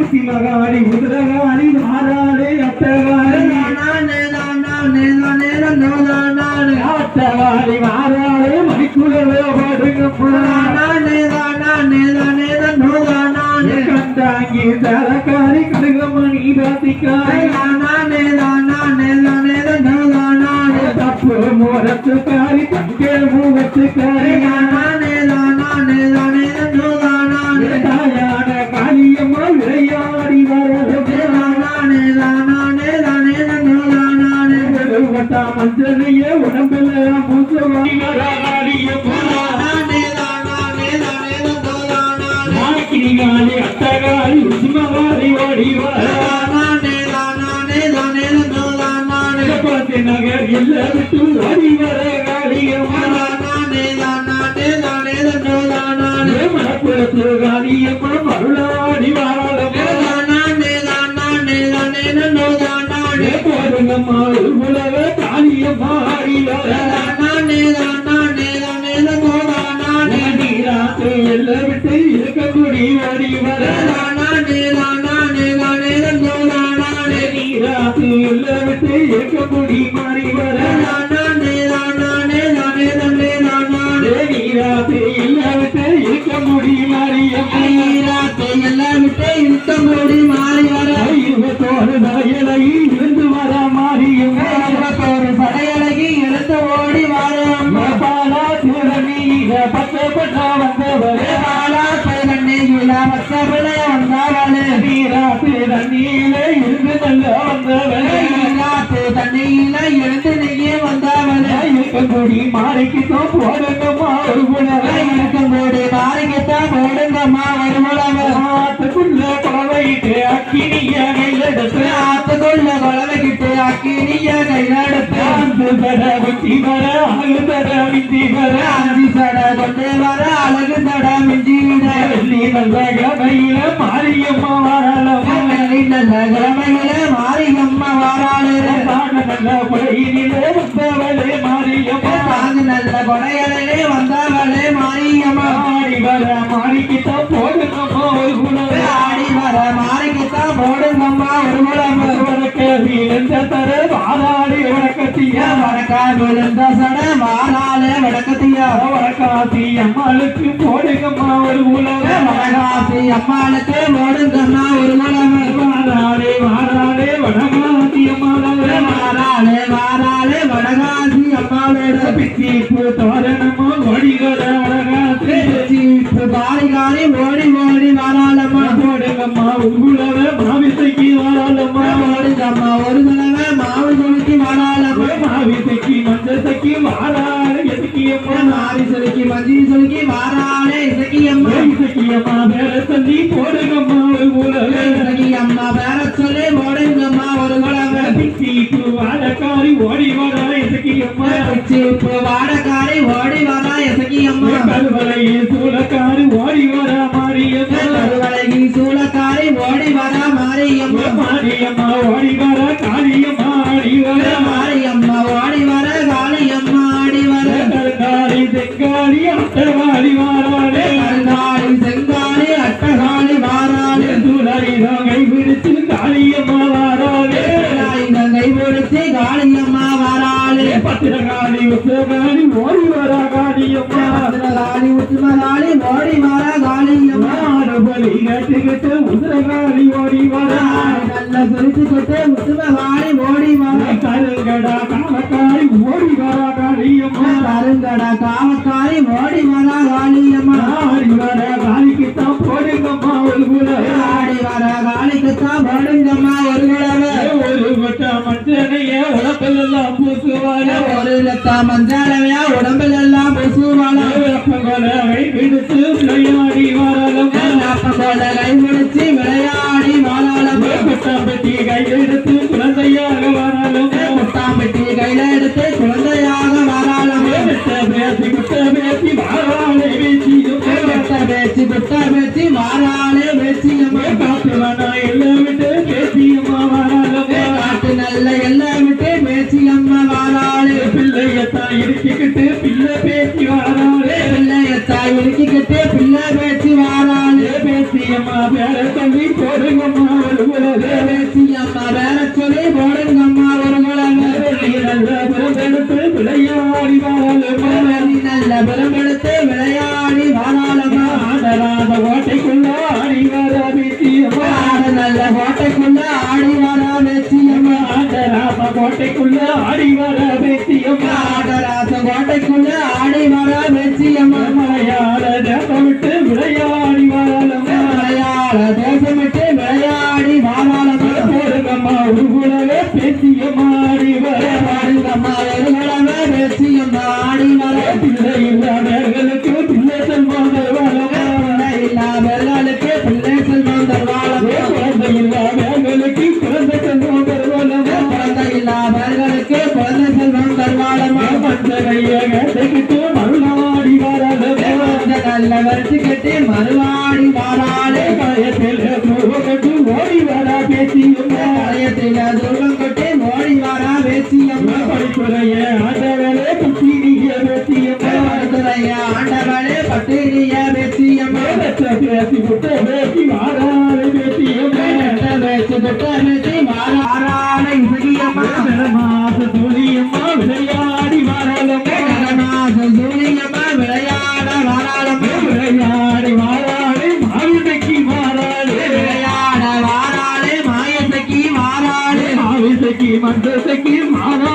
மகாரி உதிரகாரி மாறாளே அத்தகாரி அத்தகாரி மாறாளே மணிக்குழவே கண்டாங்கி தலக்காரி கடுகமணி பாத்திக்காரி தப்பு மோரத்துக்காரி தங்கே மூவத்துக்காரி தாயான காளியம்மா விளையாடி வரட்டா மஞ்சளையே உடம்புல பூசவாடி கிரிகாலி அத்தகாலி உசிமகாரி ஓடி வரப்பாத்தி நகர் இல்ல விட்டு ஓடி வர காளியம்மா மனப்புறத்து காளியம்மா மருளாடி வாழம்மா உலக காளியம்மா எல்ல விட்டு இருக்கக்கூடிய ஓடி வர நீராத்து எல்ல விட்டு இருக்கக்கூடிய மாறி வர நீராத்து எல்ல விட்டு இருக்க முடி மாறியம்மா எல்லாம் விட்டு இருக்க முடி மாறி வர இருபத்தோரு தலையழகி இருந்து வர மாறியம்மா இருபத்தோரு படையழகி எடுத்து ஓடி வாரம் பாலா திருநீர பச்சைப்பட்ட வந்தவரே பாலா பேரண்ணியில பச்சைப்படைய வந்தவளே நீராத்து தண்ணீர இருந்து நல்ல வந்தவரே நீராத்து தண்ணியில இருந்து நெய்யே வந்தவளே இருக்கக்கூடிய மாறிக்குத்தான் போடுங்கம்மா ஒரு குணவை இருக்கக்கூடிய மாறிக்குத்தான் போடுங்கம்மா ஒரு குணவை ஆத்துக்குள்ள குழவையிட்டு அக்கினிய கையிலெடுத்து ஆத்துக்குள்ள குழவைக்கிட்டு அக்கினிய கையிலெடுத்து அந்து தட குத்தி வர அழகு தட மிஞ்சி வர அஞ்சு தட கொண்டு வர அழகு தட மிஞ்சி வெள்ளி நல்ல கிழமையில மாரியம்மா வாராளம்மா வெள்ளி நல்ல கிழமையில மாரியம்மா வாராளு நல்ல குடையிலே வந்தவளே மாரியம்மா நல்ல கொடையிலே வந்தவளே மாரியம்மா ஆடி வர மாறிக்குத்தான் போடுங்கம்மா ஒரு குணவை ஆடி வர மாறிக்குத்தான் போடுங்கம்மா ஒரு குணவை வடக்க வீழ்ந்த தர வாராளி வடக்கத்திய வடக்கா விழுந்த சட வாராளே வடக்கத்திய வடக்காசி அம்மாளுக்கு போடுங்கம்மா ஒரு குணவை வடகாசி அம்மாளுக்கு போடுங்கம்மா ஒரு குணவை வாராளே வாராளே வடகாசி அம்மாளே வாராளே வாராளே வடகாசி அம்மாளோட பிச்சிப்பு தோரணமா ஓடிவர வடகாசி பிச்சிப்பு காரி ஓடி ஓடி வாராளம்மா போடுங்கம்மா உங்குளவ மாவிசைக்கு வாராளம்மா ஓடுங்கம்மா ஒரு தடவை மாவு சுருக்கி வாராளம்மா மாவிசைக்கு மஞ்சசைக்கு வாராள எதுக்கியம்மா மாவி சுருக்கி மஞ்சி சுருக்கி வாராளே இசக்கியம்மா இசக்கியம்மா வேற சொல்லி போடுங்கம்மா ஒரு குலவே இசக்கியம்மா வேற சொல்லி போடுங்கம்மா ஒரு குலவே பிச்சிப்பு வாடக்காரி ஓடி வர இசக்கியம்மா பிச்சிப்பு வாடக்காரி ஓடி வரா இசக்கியம்மா கருவலையே சூளக்காரி ஓடி வர மாரியம்மா கருவலைகி சூளக்காரி ஓடி வரா மாரியம்மா மாரியம்மா ஓடி வர காளியம்மா ஆடி வர மாரியம்மா ஓடி வர காளியம்மா ஆடி வர கருங்காரி செங்காரி அட்டவாடி வாராளே கருங்காலி செங்காலி அட்டகாலி வாராளே சூழலிடம் கைபிடிச்சு காளியம்மா வாராளே கை பிடிச்சு காளியம்மா வாராளே பத்திரகாளி உத்தகாளி ஓடி வர காளியம்மா காளி உத்துமகாளி ஓடி வர காளியம்மா ஆடுபலி கட்டுக்கிட்டு உதிரகாளி ஓடி வர நல்ல சுருத்துக்கிட்டு உத்துமகாளி ஓடி வர கருங்கடா காமக்காளி ஓடி வர காளியம்மா கருங்கடா காமக்காரி ஓடி வர காளியம்மா ஆடி வர காளிக்குத்தான் போடுங்கம்மா ஒரு குலவே ஆடி வர காளிக்குத்தான் போடுங்கம்மா ஒரு குலவே ஒரு வட்ட மஞ்சனைய உடம்பெல்லாம் பூசுவார ஒரு லட்ச மஞ்சாலவையா உடம்பில் எல்லாம் பூசுவாள கை பிடித்து விளையாடி வாராளம்மா கை பிடிச்சு விளையாடி வாழாளம்மா குட்டாம்பட்டி கையெடுத்து குழந்தையாக வாராளம்மா முட்டாம்பட்டி கையில எடுத்து குழந்தையாக வாழாளம்மா குட்ட பேசி வாராளே வீச்சியும் குட்ட பேச்சு வாராளே வேச்சியம்மா காத்து வேணா எல்லாம் விட்டு பேசியம்மா வாராளம்மா காட்டு நல்ல எல்லாம் விட்டு பேச்சியம்மா வாராளே பிள்ளையத்தான் இருக்கிக்கிட்டு பிள்ளை பேசி வாராளே பிள்ளையத்தாய் இருக்கிக்கிட்டு பிள்ளை பேச்சு வாராளே பேசி பேச்சியம்மா பேர சொல்லி போடுங்கம்மா ஒரு குலவே பேச்சியம்மா வேற சொல்லி போடுங்கம்மா ஒரு குலவே நல்ல பிறந்தெடுத்து விளையாடி வாழலம்மா நல்ல பெருமெடுத்து விளையாடி வாழாலம்மா ஆடராத கோட்டைக்குள்ள ஆடி வர பேச்சியம்மா நல்ல கோட்டைக்குள்ள ஆடி வரா பேச்சியம்மா ஆடராத கோட்டைக்குள்ள ஆடி வர பேச்சியம்மா ஆடராச கோட்டைக்குள்ள ஆடி வரா பேச்சியம்மா மலையாள தேசம் விட்டு விளையாடி வாழலம்மா மலையாள தேசமிட்டு விளையாடி வாழாலம்மா போடுங்கம்மா ஒரு குலவே பேச்சியம்மா ஆடி வர பாடுங்கம்மா ஒரு குலவே பேச்சியம்மா ஆடி வர பிள்ளை இல்லாதவர்களுக்கு பிள்ளை செல்வம் தருவாளம்மா பிள்ளை இல்லாதவர்களுக்கு பிள்ளை செல்வம் தருவாளம்மா குழந்தை இல்லாதவர்களுக்கு குழந்தை செல்வம் தருவாளம்மா குழந்தை இல்லாதவர்களுக்கு குழந்தை செல்வம் தருவாளம்மா மஞ்சளைய கட்டிக்கிட்டு மருளாடி வாழலம்மா நல்ல வரிசை கட்டி மறுவாடி வாழாளே காயத்தில் கட்டு ஓடி வர பேச்சியம்மா கலையத்தில துர்கம் கட்டி ஓடி வரா பேச்சியம்மா படிப்புறைய ஆண்டவரே புத்திரிய பேச்சியம்மா படுத்துறைய ஆண்டவளே பட்டிரிய பேச்சியம்மா பேசி விட்டு பேசி வாராளே பேச்சியம்மா பேச்சு தொட்ட பேசி வாராளே இசகியம்மா மாச துளியம்மா விளையாடி வாராளம்மா மாச சூரியம்மா விளையாட வாராளம்மா விளையாடி வாராளே மாவிசைக்கு வாராளே விளையாட வாராளே மாயசைக்கு வாராளே மாவிசைக்கு மந்தசைக்கு மாறா